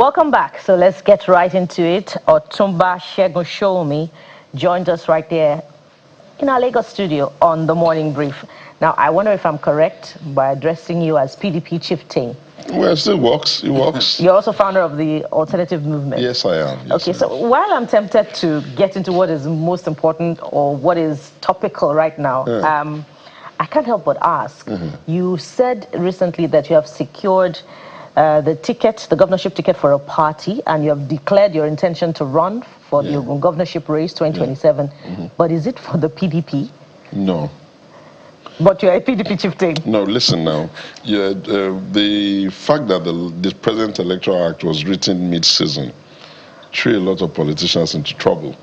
Welcome back. So let's get right into it. Otumba Segun Sowunmi joined us right there in our Lagos studio on the morning brief. Now, I wonder if I'm correct by addressing you as PDP chieftain. Well, it still works. It works. You're also founder of the alternative movement. Yes, I am. Yes, okay, so while I'm tempted to get into what is most important or what is topical right now, I can't help but ask. You said recently that you have secured the governorship ticket for a party, and you have declared your intention to run for the governorship race 2027. But is it for the PDP? No. But you're a PDP chieftain. No, listen now. The fact that the present Electoral Act was written mid-season threw a lot of politicians into trouble.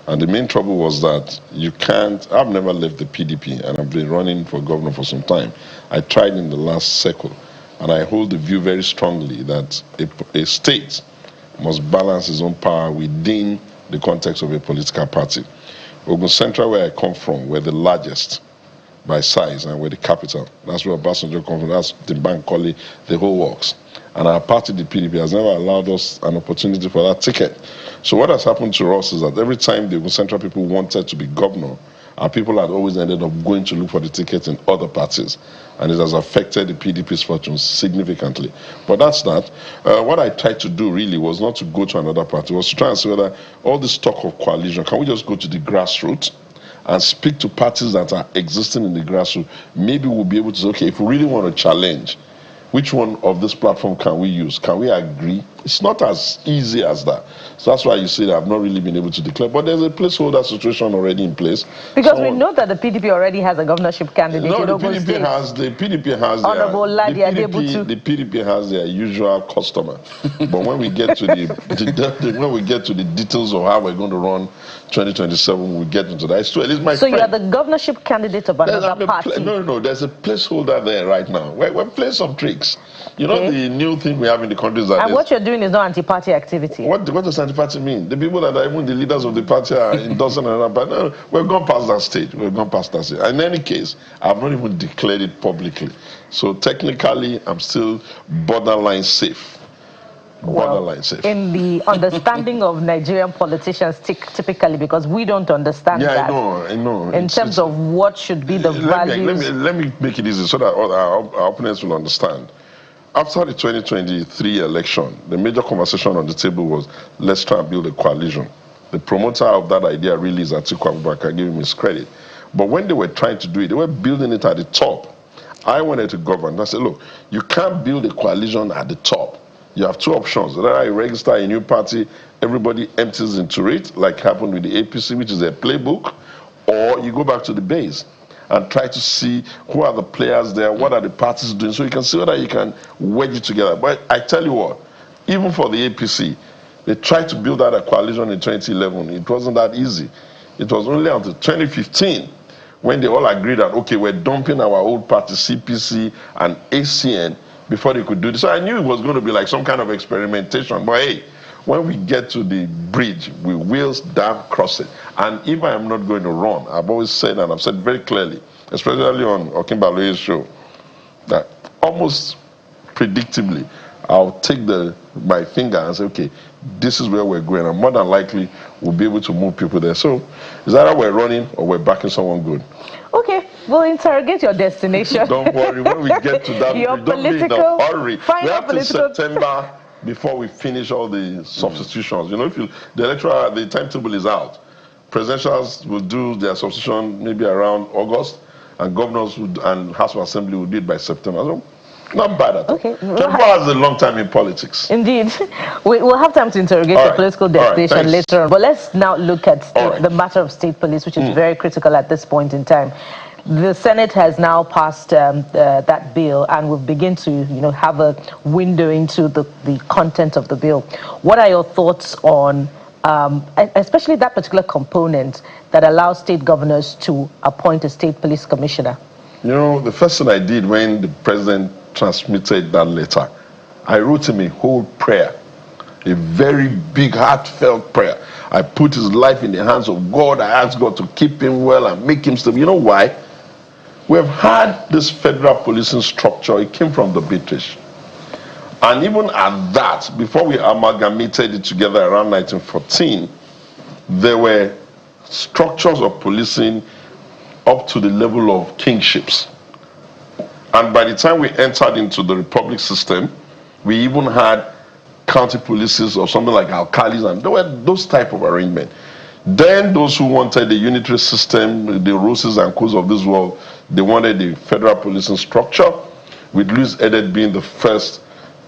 And the main trouble was that you can't... I've never left the PDP, and I've been running for governor for some time. I tried in the last cycle, and I hold the view very strongly that a state must balance its own power within the context of a political party. Ogun Central, where I come from, we're the largest by size, and we're the capital. That's where Obasanjo comes from. That's the bank calling the whole works. And our party, the PDP, has never allowed us an opportunity for that ticket. So what has happened to us is that every time the Central people wanted to be governor, our people had always ended up going to look for the ticket in other parties. And it has affected the PDP's fortunes significantly. But that's that. What I tried to do really was not to go to another party, was to try and see whether all this talk of coalition, can we just go to the grassroots and speak to parties that are existing in the grassroots? Maybe we'll be able to say, okay, if we really want to challenge, which one of this platform can we use? Can we agree? It's not as easy as that. So that's why you see that I've not really been able to declare. But there's a placeholder situation already in place. Because we know that the PDP already has a governorship candidate. No, the PDP has their usual customer. But when we get to the details of how we're going to run 2027, we'll get into that. So you are the governorship candidate of another party? No, there's a placeholder there right now. We're playing some tricks. You know, the new thing we have in the country is that... And what you're doing is not anti-party activity. What does anti-party mean? The people that are even the leaders of the party are endorsing another party. No, we've gone past that stage. We've gone past that stage. In any case, I've not even declared it publicly. So technically, I'm still borderline safe. Borderline safe. In the understanding of Nigerian politicians, typically, because we don't understand that. I know. In terms of what should be the values. Let me make it easy so that our opponents will understand. After the 2023 election, the major conversation on the table was, let's try and build a coalition. The promoter of that idea really is Atiku Abubakar. I give him his credit. But when they were trying to do it, they were building it at the top. I wanted to govern. I said, look, you can't build a coalition at the top. You have two options. Either you register a new party, everybody empties into it, like happened with the APC, which is a playbook, or you go back to the base and try to see who are the players there, what are the parties doing, so you can see whether you can wedge it together. But I tell you what, even for the APC, they tried to build out a coalition in 2011. It wasn't that easy. It was only until 2015 when they all agreed that, okay, we're dumping our old party, CPC and ACN, before they could do this. So I knew it was going to be like some kind of experimentation. But hey, when we get to the bridge, we will damn cross it. And if I am not going to run, I've always said, and I've said very clearly, especially on Okinbaloye's show, that almost predictably, I'll take my finger and say, okay, this is where we're going. And more than likely, we'll be able to move people there. So it's either we're running or we're backing someone good. Okay, we'll interrogate your destination. Don't worry, when we get to that, we don't be in a hurry. We have till September before we finish all the substitutions. You know, the timetable is out. Presidentials will do their substitution maybe around August, and governors and House of Assembly will do it by September. So, not bad at all. Okay. 24 hours is a long time in politics. Indeed. We'll have time to interrogate the political destination later on. But let's now look at the matter of state police, which is very critical at this point in time. The Senate has now passed that bill, and will begin to, have a window into the content of the bill. What are your thoughts on, especially that particular component that allows state governors to appoint a state police commissioner? The first thing I did when the president transmitted that letter, I wrote him a whole prayer, a very big, heartfelt prayer. I put his life in the hands of God. I asked God to keep him well and make him stable. You know why? We have had this federal policing structure. It came from the British. And even at that, before we amalgamated it together around 1914, there were structures of policing up to the level of kingships. And by the time we entered into the republic system, we even had county polices or something like alcalis, and there were those type of arrangement. Then those who wanted the unitary system, the Roses and Coos of this world, they wanted the federal policing structure, with Louis Edet being the first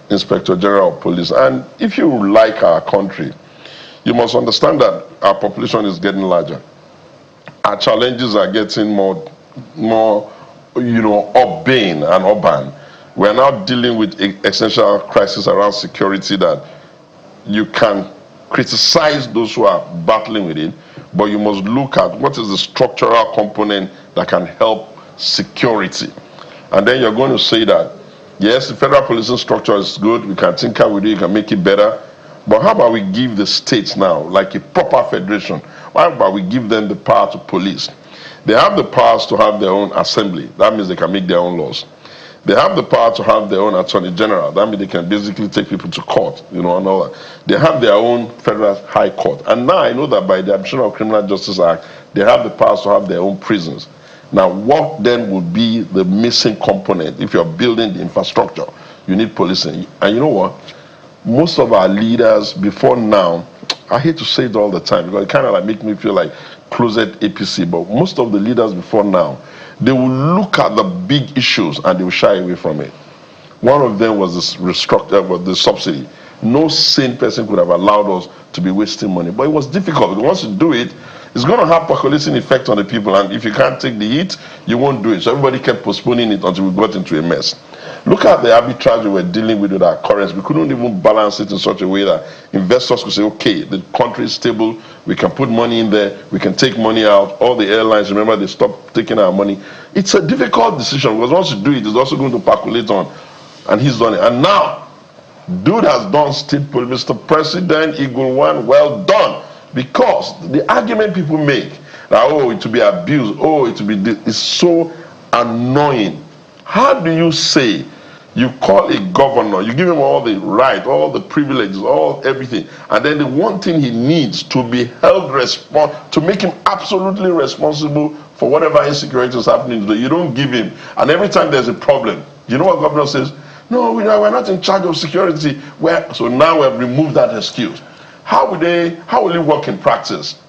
Inspector General of Police. And if you like our country, you must understand that our population is getting larger. Our challenges are getting more urbane and urban. We are now dealing with essential crisis around security that you can criticize those who are battling with it, but you must look at what is the structural component that can help security. And then you're going to say that, yes, the federal policing structure is good, we can tinker with it, you can make it better, but how about we give the states now, like a proper federation, how about we give them the power to police? They have the powers to have their own assembly, that means they can make their own laws. They have the power to have their own attorney general, that means they can basically take people to court, and all that. They have their own federal high court. And now I know that by the Additional Criminal Justice Act, they have the powers to have their own prisons. Now, what then would be the missing component? If you're building the infrastructure, you need policing. And you know what? Most of our leaders before now, I hate to say it all the time because it kind of like make me feel like closet APC, but most of the leaders before now, they will look at the big issues and they will shy away from it. One of them was this restructure, was the subsidy. No sane person could have allowed us to be wasting money, but it was difficult because once you do it, it's going to have percolating effect on the people, and if you can't take the heat, you won't do it. So everybody kept postponing it until we got into a mess. Look at the arbitrage we were dealing with our currency. We couldn't even balance it in such a way that investors could say, okay, the country is stable, we can put money in there, we can take money out. All the airlines, remember, they stopped taking our money. It's a difficult decision because once you do it, it's also going to percolate on, and he's done it. And now, dude has done state police, Mr. President, Eagle One, well done. Because the argument people make that, oh, it will be abused, oh, it will be this, is so annoying. How do you say you call a governor, you give him all the right, all the privileges, everything, and then the one thing he needs to be held to make him absolutely responsible for whatever insecurity is happening today, you don't give him. And every time there's a problem, you know what governor says? No, we're not in charge of security. So now we've removed that excuse. How will it work in practice?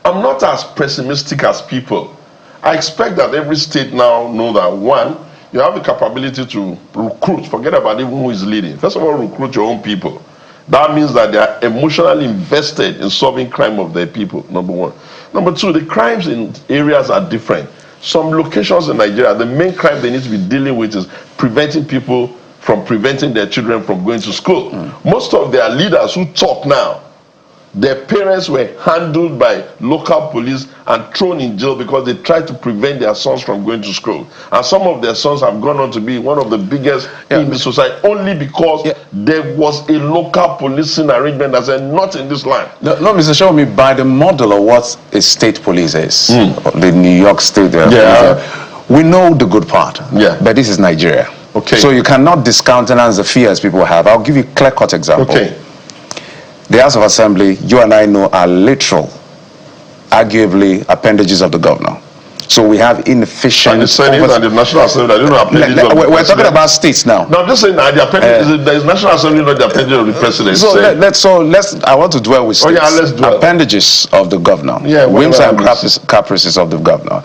I'm not as pessimistic as people. I expect that every state now know that, one, you have the capability to recruit, forget about even who is leading. First of all, recruit your own people. That means that they are emotionally invested in solving crime of their people, number one. Number two, the crimes in areas are different. Some locations in Nigeria, the main crime they need to be dealing with is preventing people from preventing their children from going to school. Most of their leaders who talk now, their parents were handled by local police and thrown in jail because they tried to prevent their sons from going to school. And some of their sons have gone on to be one of the biggest in the society only because there was a local policing arrangement that said, not in this land. No, Mr. Sowunmi, by the model of what a state police is, the New York State police, we know the good part, but this is Nigeria. Okay. So you cannot discountenance the fears people have. I'll give you a clear-cut example. Okay. The House of Assembly, you and I know, are literal, arguably, appendages of the governor. So we have inefficient... And the Senate and the National Assembly, I don't know, appendages of the We're talking about states now. No, I'm just saying that the appendage, there is National Assembly, not the appendage of the president. So I want to dwell with states. Let's dwell. Appendages of the governor. Whims and caprices of the governor.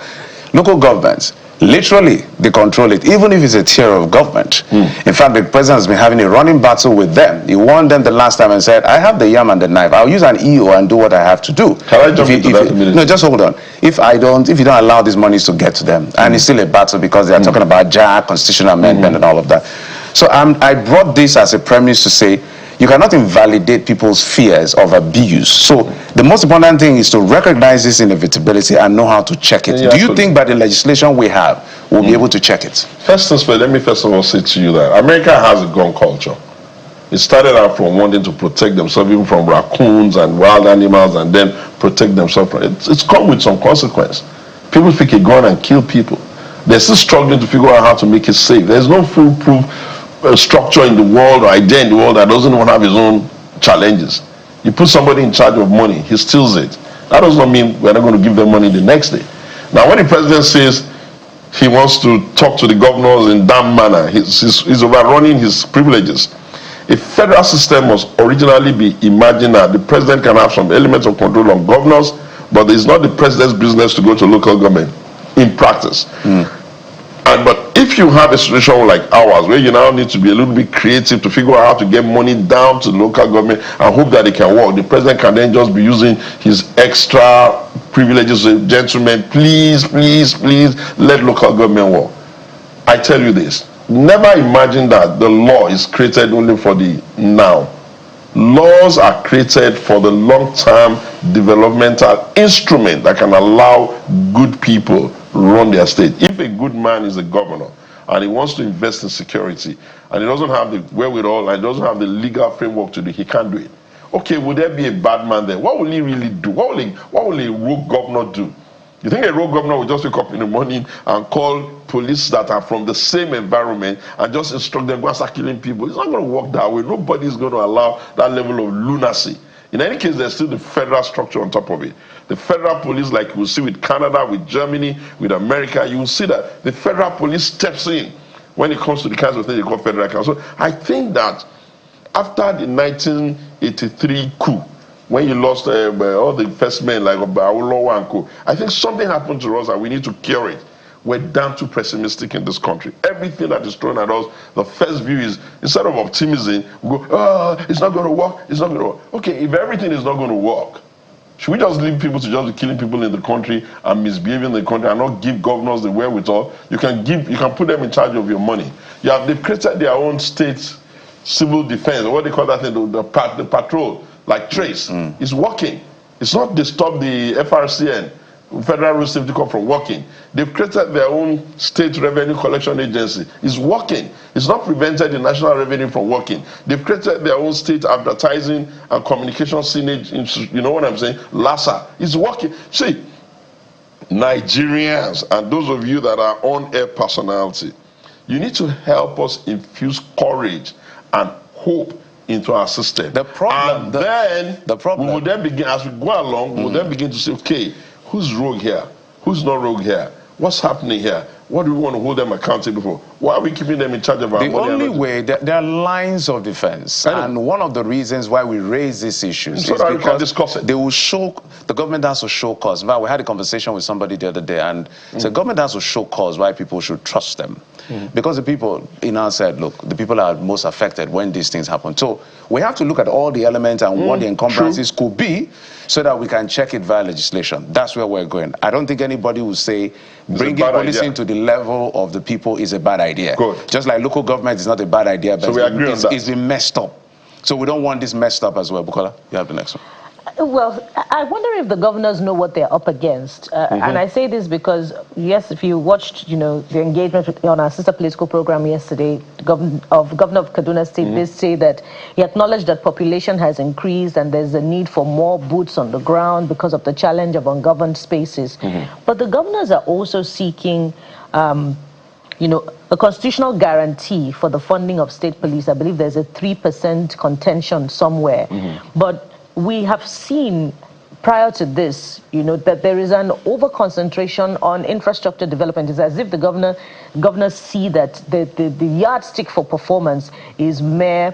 Local governments, literally, they control it, even if it's a tier of government. In fact, the president has been having a running battle with them. He warned them the last time and said, I have the yam and the knife. I'll use an EO and do what I have to do. Can I jump into that a minute? No, just hold on. If you don't allow these monies to get to them, and it's still a battle because they are talking about JAG, constitutional amendment, and all of that. So I brought this as a premise to say, you cannot invalidate people's fears of abuse. So the most important thing is to recognize this inevitability and know how to check it. Do you think by the legislation we have, we'll be able to check it? First things first, let me first of all say to you that America has a gun culture. It started out from wanting to protect themselves even from raccoons and wild animals and then protect themselves from it. It's come with some consequence. People pick a gun and kill people. They're still struggling to figure out how to make it safe. There's no foolproof structure in the world or idea in the world that doesn't even have his own challenges. You put somebody in charge of money, he steals it. That does not mean we're not going to give them money the next day. Now, when the president says he wants to talk to the governors in that manner, he's overrunning his privileges. A federal system must originally be imagined that the president can have some elements of control on governors, but it's not the president's business to go to local government in practice. But if you have a situation like ours, where you now need to be a little bit creative to figure out how to get money down to the local government and hope that it can work, the president can then just be using his extra privileges. Gentlemen, please, please, please let local government work. I tell you this, never imagine that the law is created only for the now. Laws are created for the long-term developmental instrument that can allow good people run their state. If a good man is a governor and he wants to invest in security and he doesn't have the wherewithal and he doesn't have the legal framework to do it, he can't do it. Okay, would there be a bad man there? What will he really do? What will a rogue governor do? You think a rogue governor will just wake up in the morning and call police that are from the same environment and just instruct them, go and start killing people? It's not going to work that way. Nobody is going to allow that level of lunacy. In any case, there's still the federal structure on top of it. The federal police, like you will see with Canada, with Germany, with America, you will see that the federal police steps in when it comes to the kinds of things they call federal council. I think that after the 1983 coup, when you lost all the first men like Awolowo and co, I think something happened to us and we need to cure it. We're damn too pessimistic in this country. Everything that is thrown at us, the first view is, instead of optimism, we go, oh, it's not going to work, it's not going to work. Okay, if everything is not going to work, should we just leave people to just be killing people in the country and misbehaving in the country and not give governors the wherewithal? You can put them in charge of your money. They've created their own state civil defense, or what they call that thing, the patrol, like Trace. It's working. It's not disturbed the FRCN, Federal Road Safety Corps, from working. They've created their own state revenue collection agency. It's working. It's not prevented the national revenue from working. They've created their own state advertising and communication synergy, you know what I'm saying? LASA. It's working. See, Nigerians and those of you that are on-air personality, you need to help us infuse courage and hope into our system. The problem, we will then begin, as we go along, we will then begin to say, okay, who's rogue here? Who's not rogue here? What's happening here? What do we want to hold them accountable for? Why are we keeping them in charge of our money? The only way, there are lines of defense. And one of the reasons why we raise these issues is because they will show, the government has to show cause. In fact, we had a conversation with somebody the other day and the government has to show cause why people should trust them. Because the people, said, look, the people are most affected when these things happen. So we have to look at all the elements and what the encumbrances could be so that we can check it via legislation. That's where we're going. I don't think anybody will say bringing policing to the level of the people is a bad idea. Good. Just like local government is not a bad idea, but so we agree on that. It's been messed up. So we don't want this messed up as well. Bukola, you have the next one. Well, I wonder if the governors know what they're up against. And I say this because, yes, if you watched, the engagement on our sister political program yesterday, the governor of Kaduna State did say that he acknowledged that population has increased and there's a need for more boots on the ground because of the challenge of ungoverned spaces. But the governors are also seeking, a constitutional guarantee for the funding of state police. I believe there's a 3% contention somewhere. But we have seen prior to this, that there is an over-concentration on infrastructure development. It's as if the governors see that the yardstick for performance is mere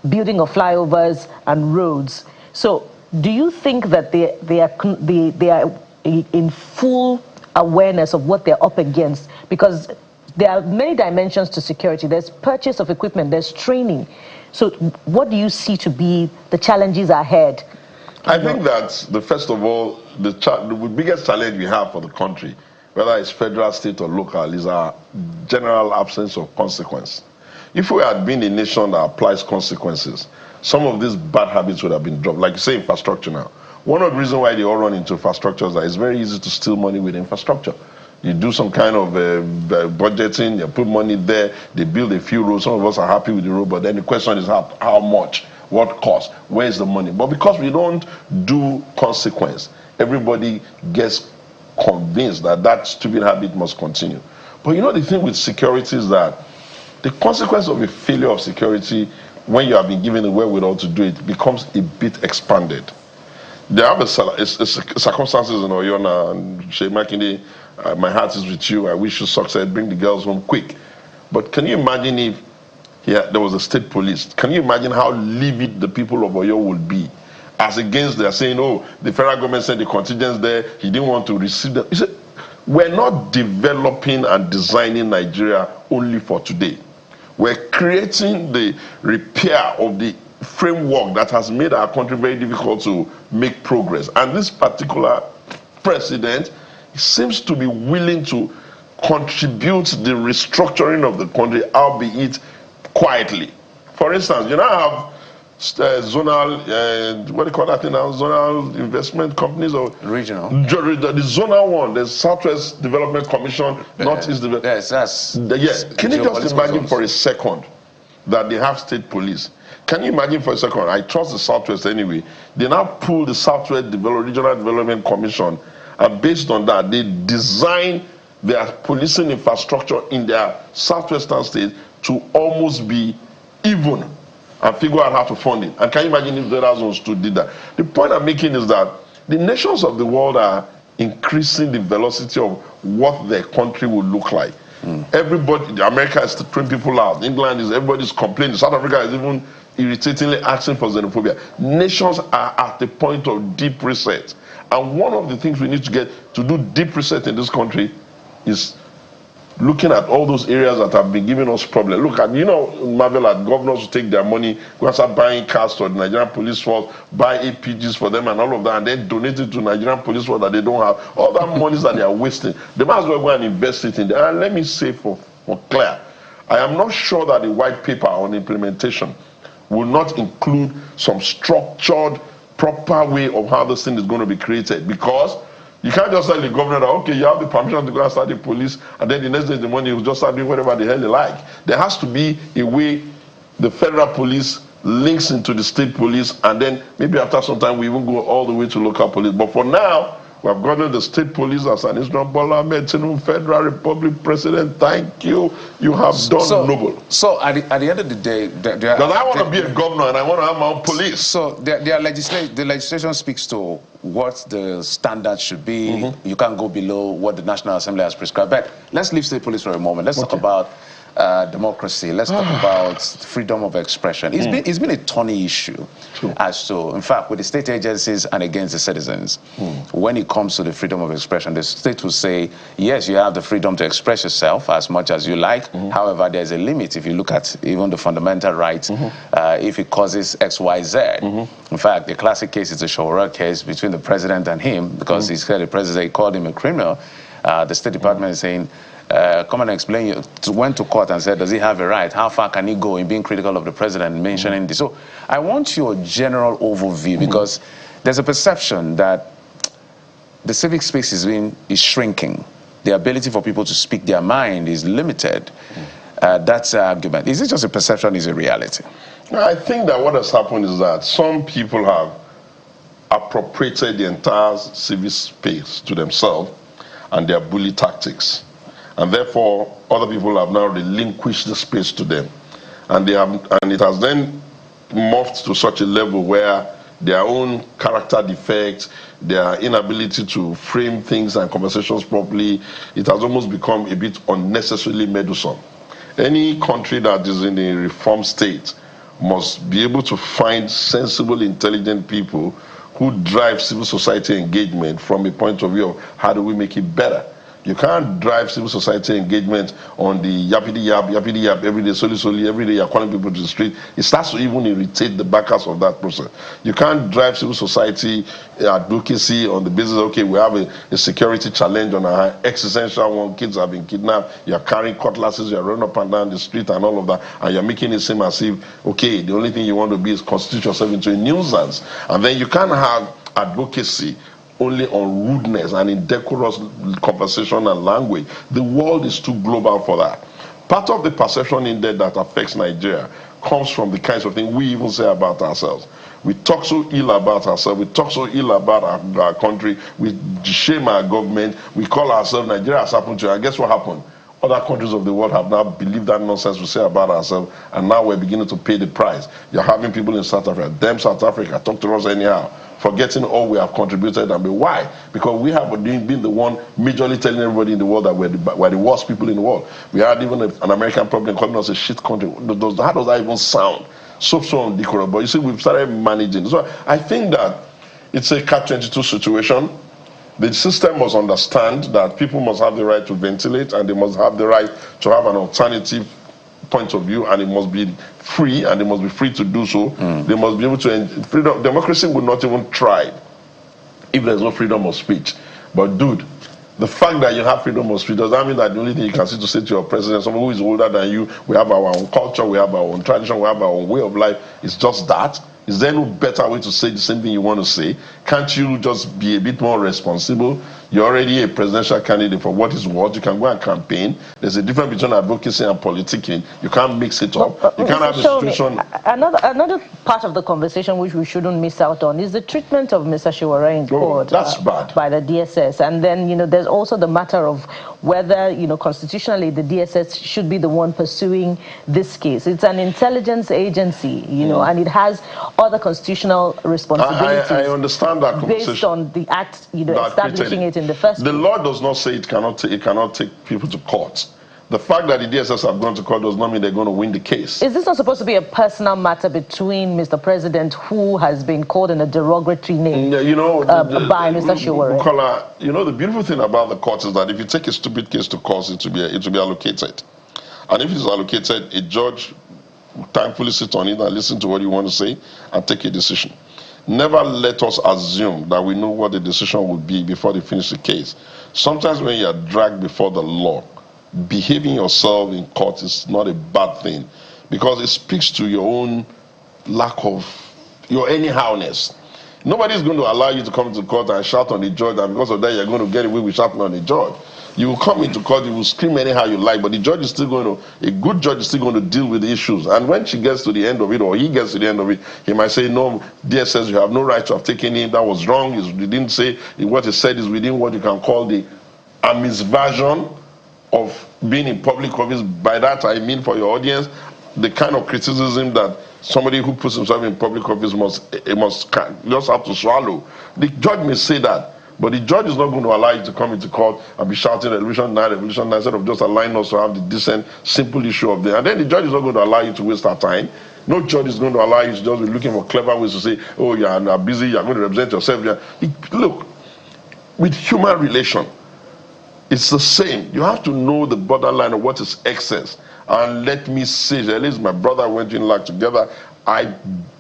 building of flyovers and roads. So do you think that they are in full awareness of what they're up against? Because there are many dimensions to security. There's purchase of equipment, there's training. So what do you see to be the challenges ahead? I think that, first of all, the biggest challenge we have for the country, whether it's federal, state, or local, is our general absence of consequence. If we had been a nation that applies consequences, some of these bad habits would have been dropped. Like you say, infrastructure now. One of the reasons why they all run into infrastructure is that it's very easy to steal money with infrastructure. You do some kind of budgeting, you put money there, they build a few roads. Some of us are happy with the road, but then the question is how much, what cost, where's the money? But because we don't do consequence, everybody gets convinced that stupid habit must continue. But the thing with security is that the consequence of a failure of security, when you have been given the wherewithal to do it, becomes a bit expanded. There are circumstances in Oyona and Shea Makinde. My heart is with you. I wish you success. Bring the girls home quick. But can you imagine if there was a state police? Can you imagine how livid the people of Oyo would be? As against they're saying, oh, the federal government sent the contingents there. He didn't want to receive them. You see, we're not developing and designing Nigeria only for today. We're creating the repair of the framework that has made our country very difficult to make progress. And this particular president seems to be willing to contribute the restructuring of the country, albeit quietly. For instance, you now have zonal, what do you call that thing now? Zonal investment companies or regional. The zonal one, the Southwest Development Commission, Northeast Development. Yes. Can you just imagine for a second that they have state police? Can you imagine for a second? I trust the Southwest anyway. They now pull the Southwest Regional Development Commission, and based on that, they design their policing infrastructure in their southwestern states to almost be even, and figure out how to fund it. And can you imagine if the other zones too did that? The point I'm making is that the nations of the world are increasing the velocity of what their country will look like. Everybody, America is throwing people out. England is, everybody's complaining. South Africa is even irritatingly asking for xenophobia. Nations are at the point of deep reset. And one of the things we need to get to do deep reset in this country is looking at all those areas that have been giving us problems. Look at, marvel at governors who take their money, go and start buying cars for the Nigerian police force, buy APGs for them and all of that, and then donate it to Nigerian police force that they don't have. All that money that they are wasting, they might as well go and invest it in there. And let me say for clear, I am not sure that the white paper on implementation will not include some structured, proper way of how this thing is going to be created, because you can't just tell the governor that, okay, you have the permission to go and start the police, and then the next day the money will just start doing whatever the hell they like. There has to be a way the federal police links into the state police, and then maybe after some time we even go all the way to local police. But for now, we have gotten the state police as an instrument. Bola Ahmed Tinubu, Federal Republic President, thank you. You have done noble. So at the end of the day, because I want to be a governor and I want to have my own police. So the legislation speaks to what the standards should be. You can't go below what the National Assembly has prescribed. But let's leave state police for a moment. Let's talk about democracy. Let's talk about freedom of expression. It's been a thorny issue as to, in fact, with the state agencies and against the citizens. When it comes to the freedom of expression, the state will say, yes, you have the freedom to express yourself as much as you like. However, there's a limit if you look at even the fundamental rights, if it causes X, Y, Z. In fact, the classic case is the Sowore case between the president and him, because he said the president called him a criminal. The State Department is saying, come and explain. You went to court and said, does he have a right? How far can he go in being critical of the president, mentioning this? So I want your general overview, because there's a perception that the civic space is shrinking. The ability for people to speak their mind is limited. That's an argument. Is it just a perception? Is it a reality? I think that what has happened is that some people have appropriated the entire civic space to themselves and their bully tactics. And therefore, other people have now relinquished the space to them. And it has then morphed to such a level where their own character defects, their inability to frame things and conversations properly, it has almost become a bit unnecessarily meddlesome. Any country that is in a reform state must be able to find sensible, intelligent people who drive civil society engagement from a point of view of how do we make it better. You can't drive civil society engagement on the yappity yap every day, soli, every day you're calling people to the street. It starts to even irritate the backers of that process. You can't drive civil society advocacy on the basis, okay, we have a security challenge on our existential one, kids have been kidnapped, you're carrying cutlasses, you're running up and down the street and all of that, and you're making it seem as if, okay, the only thing you want to be is constitute yourself into a nuisance. And then you can't have advocacy only on rudeness and indecorous conversation and language. The world is too global for that. Part of the perception in there that affects Nigeria comes from the kinds of things we even say about ourselves. We talk so ill about ourselves, we talk so ill about our country, we shame our government, we call ourselves Nigeria has happened to you. And guess what happened? Other countries of the world have now believed that nonsense we say about ourselves, and now we're beginning to pay the price. You're having people in South Africa, them South Africa, talk to us anyhow, forgetting all we have contributed. And why? Because we have been the one majorly telling everybody in the world that we're the worst people in the world. We had even an American president calling us a shit country. How does that even sound? So undecorable. But you see, we've started managing. So I think that it's a catch-22 situation. The system must understand that people must have the right to ventilate, and they must have the right to have an alternative point of view, and it must be free, and they must be free to do so. They must be able to freedom. Democracy would not even try if there's no freedom of speech. But dude, the fact that you have freedom of speech, does that mean that the only thing you can say to your president, someone who is older than you, we have our own culture, we have our own tradition, we have our own way of life, it's just that? Is there no better way to say the same thing you want to say? Can't you just be a bit more responsible? You're already a presidential candidate for what is what. You can go and campaign. There's a difference between advocacy and politicking. You can't mix it up. You can't have a situation. Another part of the conversation which we shouldn't miss out on is the treatment of Mr. Sowore in court. That's bad. By the DSS. And then, there's also the matter of whether, constitutionally the DSS should be the one pursuing this case. It's an intelligence agency, and it has other constitutional responsibilities. I understand that based on the act, establishing it in the first place. The law does not say it cannot take people to court. The fact that the DSS have gone to court does not mean they're going to win the case. Is this not supposed to be a personal matter between Mr. President, who has been called in a derogatory name by Mr. Sowore? The beautiful thing about the court is that if you take a stupid case to court, it will be allocated. And if it's allocated, a judge will thankfully sit on it and listen to what you want to say and take a decision. Never let us assume that we know what the decision will be before they finish the case. Sometimes when you are dragged before the law, behaving yourself in court is not a bad thing, because it speaks to your own lack of your anyhowness. Nobody's going to allow you to come to court and shout on the judge, and because of that you're going to get away with shouting on the judge. You will come into court, you will scream anyhow you like, but the judge is still a good judge is still going to deal with the issues. And when she gets to the end of it, or he gets to the end of it, he might say, no, DSS, you have no right to have taken him, that was wrong. He didn't say, what he said is within what you can call the Amis version of being in public office. By that I mean, for your audience, the kind of criticism that somebody who puts himself in public office must just have to swallow. The judge may say that, but the judge is not going to allow you to come into court and be shouting revolution 9, instead of just allowing us to have the decent, simple issue of them. And then the judge is not going to allow you to waste our time. No judge is going to allow you to just be looking for clever ways to say, oh, you're not busy, you're going to represent yourself. Look, with human relation, it's the same. You have to know the borderline of what is excess. And let me say, at least my brother went in like together. I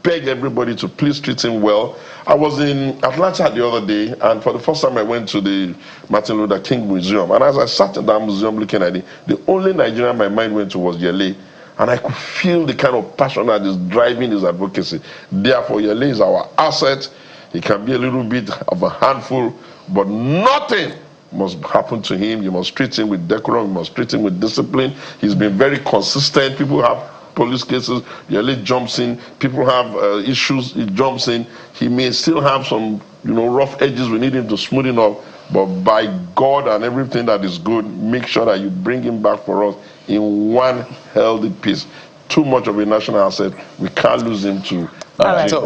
beg everybody to please treat him well. I was in Atlanta the other day, and for the first time I went to the Martin Luther King Museum. And as I sat in that museum looking at it, the only Nigerian my mind went to was Yele. And I could feel the kind of passion that is driving his advocacy. Therefore, Yele is our asset. He can be a little bit of a handful, but nothing must happen to him. You must treat him with decorum. You must treat him with discipline. He's been very consistent. People have police cases, Yele jumps in. People have issues, he jumps in. He may still have some, rough edges. We need him to smoothen up. But by God and everything that is good, make sure that you bring him back for us in one healthy piece. Too much of a national asset. We can't lose him to. Right. So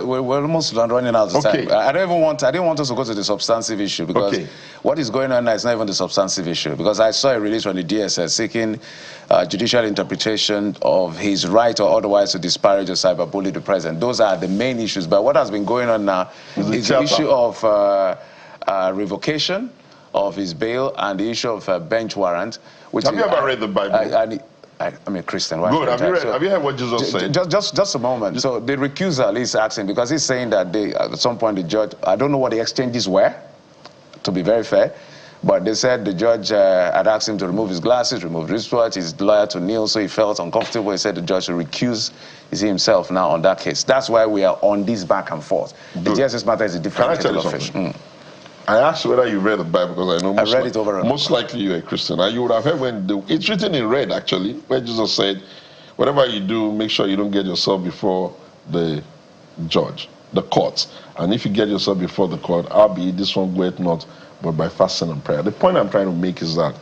we're almost running out of time. I didn't want us to go to the substantive issue, because what is going on now is not even the substantive issue. Because I saw a release from the DSS seeking judicial interpretation of his right or otherwise to disparage or cyberbully the president. Those are the main issues. But what has been going on now is the issue of revocation of his bail and the issue of bench warrant. Have you ever read the Bible? I'm a Christian. Good. Have you heard what Jesus said? Just a moment. So the recusal is asking, because he's saying that at some point the judge, I don't know what the exchanges were, to be very fair, but they said the judge had asked him to remove his glasses, remove his wristwatch, his lawyer to kneel, so he felt uncomfortable. He said the judge should recuse himself now on that case. That's why we are on this back and forth. The DSS matter is a different kettle of fish. I asked whether you read the Bible, because I know I read it over. Most likely you're a Christian. And you would have heard it's written in red, actually, where Jesus said, whatever you do, make sure you don't get yourself before the judge, the court. And if you get yourself before the court, albeit this one goeth not, but by fasting and prayer. The point I'm trying to make is that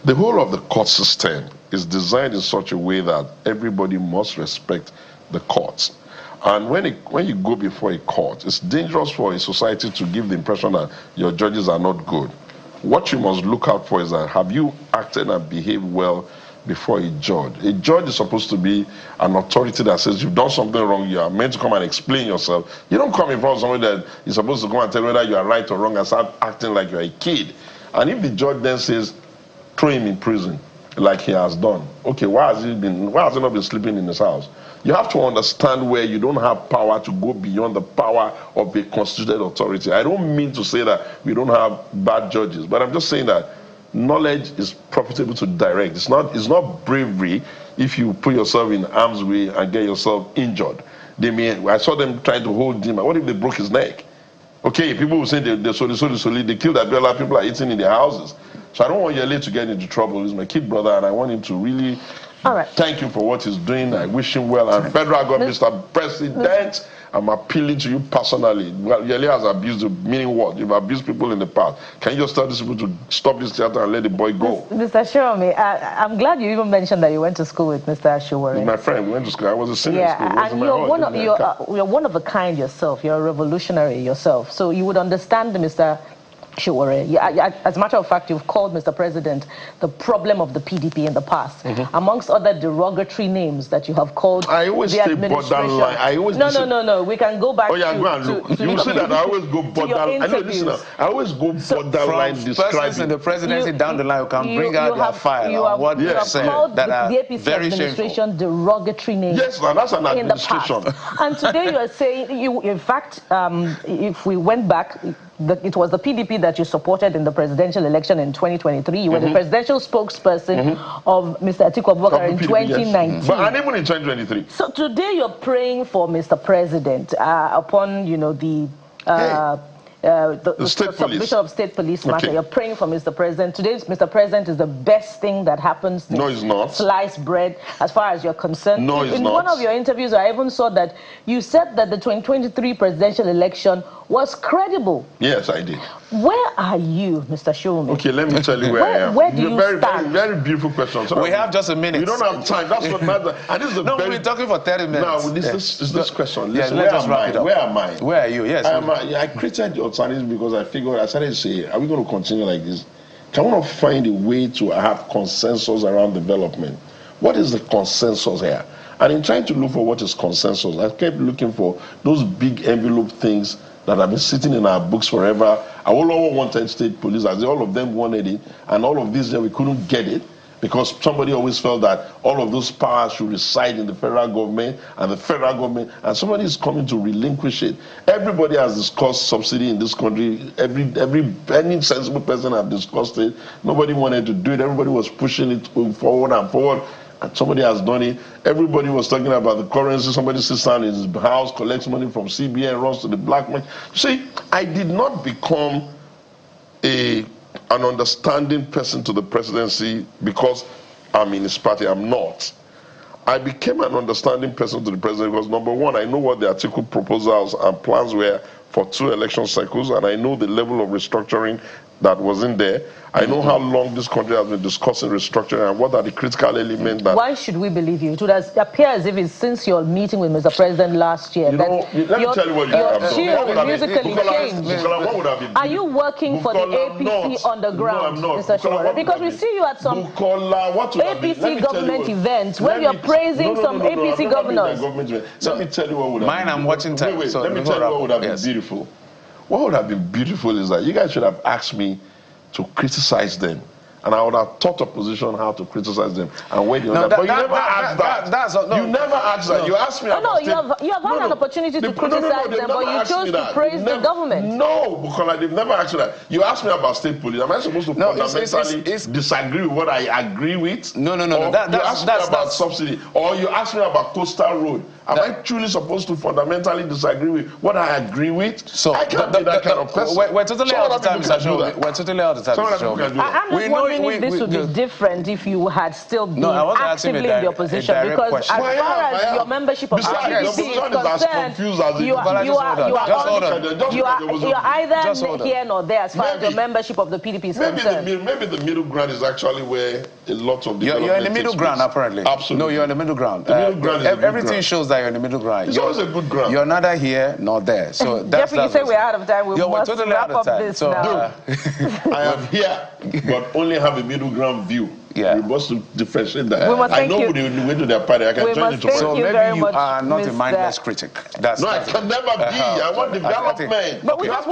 The whole of the court system is designed in such a way that everybody must respect the courts. And when you go before a court, it's dangerous for a society to give the impression that your judges are not good. What you must look out for is that have you acted and behaved well before a judge? A judge is supposed to be an authority that says you've done something wrong, you are meant to come and explain yourself. You don't come in front of somebody that is supposed to come and tell whether you are right or wrong and start acting like you're a kid. And if the judge then says, throw him in prison, like he has done, okay, why has he not been sleeping in his house? You have to understand where you don't have power to go beyond the power of a constituted authority. I don't mean to say that we don't have bad judges, but I'm just saying that knowledge is profitable to direct. It's not bravery if you put yourself in harm's way and get yourself injured. I saw them trying to hold him. What if they broke his neck? Okay, people will say they killed Abiola, people are eating in their houses. So I don't want Yele to get into trouble. He's my kid brother, and I want him to really thank you for what he's doing. I wish him well. And federal government, Mr. President, I'm appealing to you personally. Well, Yele has abused, meaning what? You've abused people in the past. Can you just tell these people to stop this theater and let the boy go? Mr. Sowunmi, I'm glad you even mentioned that you went to school with Mr. Sowore. With my friend, we went to school. I was a senior in school. And you're one of a kind yourself. You're a revolutionary yourself. So you would understand Mr. Sowore. As a matter of fact, you've called Mr. President the problem of the PDP in the past, amongst other derogatory names that you have called. I always say borderline. I always no. We can go back. Oh yeah, go and look. You see that I always go borderline. I know. Listen, I always go borderline. Persons in the presidency down the line who can bring out their file on what they said that are the APC very administration shameful. Derogatory names. Yes, that's an administration. And today you are saying in fact, if we went back. It was the PDP that you supported in the presidential election in 2023. You were the presidential spokesperson of Mr. Atiku Abubakar in 2019. Yes. And even in 2023. So today you're praying for Mr. President upon, the submission of state police matter. You're praying for Mr. President. Today, Mr. President is the best thing that happens. No, it's not. Sliced bread, as far as you're concerned. No, it's not. In one of your interviews, I even saw that you said that the 2023 presidential election was credible. Yes, I did. Where are you, Mr. Sowunmi? Okay, let me tell you where I am. Where do you stand? Very beautiful question. So we have just a minute. We don't have time. That's what matters. And this is we're talking for 30 minutes. Now, this question. Listen, where am I? Where are you? Yes. I created the alternative because I figured, I started to say, are we going to continue like this? Can we not find a way to have consensus around development? What is the consensus here? And in trying to look for what is consensus, I kept looking for those big envelope things that have been sitting in our books forever. Awolowo wanted state police, as all of them wanted it, and all of these we couldn't get it because somebody always felt that all of those powers should reside in the federal government, and somebody is coming to relinquish it. Everybody has discussed subsidy in this country. Any sensible person have discussed it. Nobody wanted to do it. Everybody was pushing it forward and forward. And somebody has done it. Everybody was talking about the currency. Somebody sits down in his house, collects money from CBN, runs to the black market. You see, I did not become an understanding person to the presidency because I'm in his party. I'm not. I became an understanding person to the president because, number one, I know what the article proposals and plans were for 2 election cycles, and I know the level of restructuring that was in there. I know how long this country has been discussing restructuring and what are the critical elements that... Why should we believe you? It would appear as if it's since your meeting with Mr. President last year let me tell you what you have done. Your musically changed. What would have been... Are you working for the APC on the ground, Mr. Sowore? Because we see you at some APC government events where you're praising some APC governors. Let me tell you what would have been... I'm watching time. Let me tell you what would have been beautiful. What would have been beautiful is that you guys should have asked me to criticize them. And I would have taught opposition how to criticize them and where they are. But you never asked that. You never asked that. You asked me about... you have had an opportunity to criticize them, but you chose to praise the government. No, because they've never asked that. You asked me about state police. Am I supposed to fundamentally disagree with what I agree with? No. You asked me about subsidy. Or you asked me about coastal road. Am I truly supposed to fundamentally disagree with what I agree with? So I can't be that kind of person. We're totally out of time, Mr. Sowunmi. We're totally out of time, Mr. Sowunmi. We know wondering if this would be different if you had still been actively in the opposition, because question. as far as your membership of the PDP is concerned, you are either here nor there as far as your membership of the PDP is concerned. Maybe the middle ground is actually where a lot of you're in the middle ground, apparently. Absolutely. No, you're in the middle ground. The middle ground is everything shows that you're in the middle ground. It's always a good ground. You're neither here nor there. So that's Jeffrey, you say we're out of time. We must totally wrap up this now. I am here, but only have a middle ground view. Yeah. We must differentiate that. I know when they went to their party, I can join it tomorrow. So maybe you are not a mindless critic. No, I can never be. I want development. But we just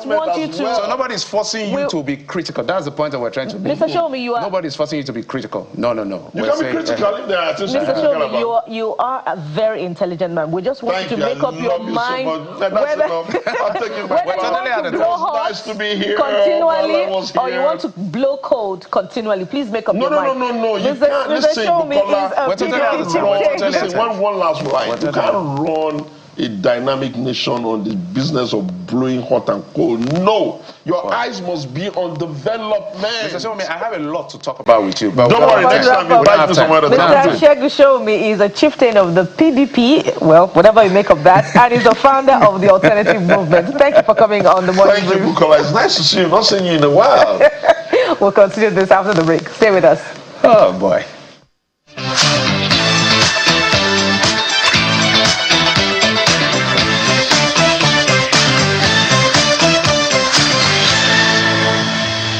want you to. So nobody's forcing you to be critical. That's the point that we're trying to make. Mr. Sowunmi, you are. Nobody's forcing you to be critical. No. You can be critical if there are things Mr. Sowunmi, you are a very intelligent man. We just want you to make up your mind whether you want to blow hot continually or you want to blow cold continually. Please make up your mind. No, you Mr. can't. Listen, Sowunmi is one last line. You can't run a dynamic nation on the business of blowing hot and cold. No, your eyes must be on development. Mr. Sowunmi, I have a lot to talk about with you. But don't worry, next time we invite you some other time. Mr. Sowunmi is a chieftain of the PDP, well, whatever you make of that, and is the founder of the alternative movement. Thank you for coming on the morning. Thank you, Bukola. It's nice to see you. Not seeing you in a while. We'll continue this after the break. Stay with us. Oh, boy.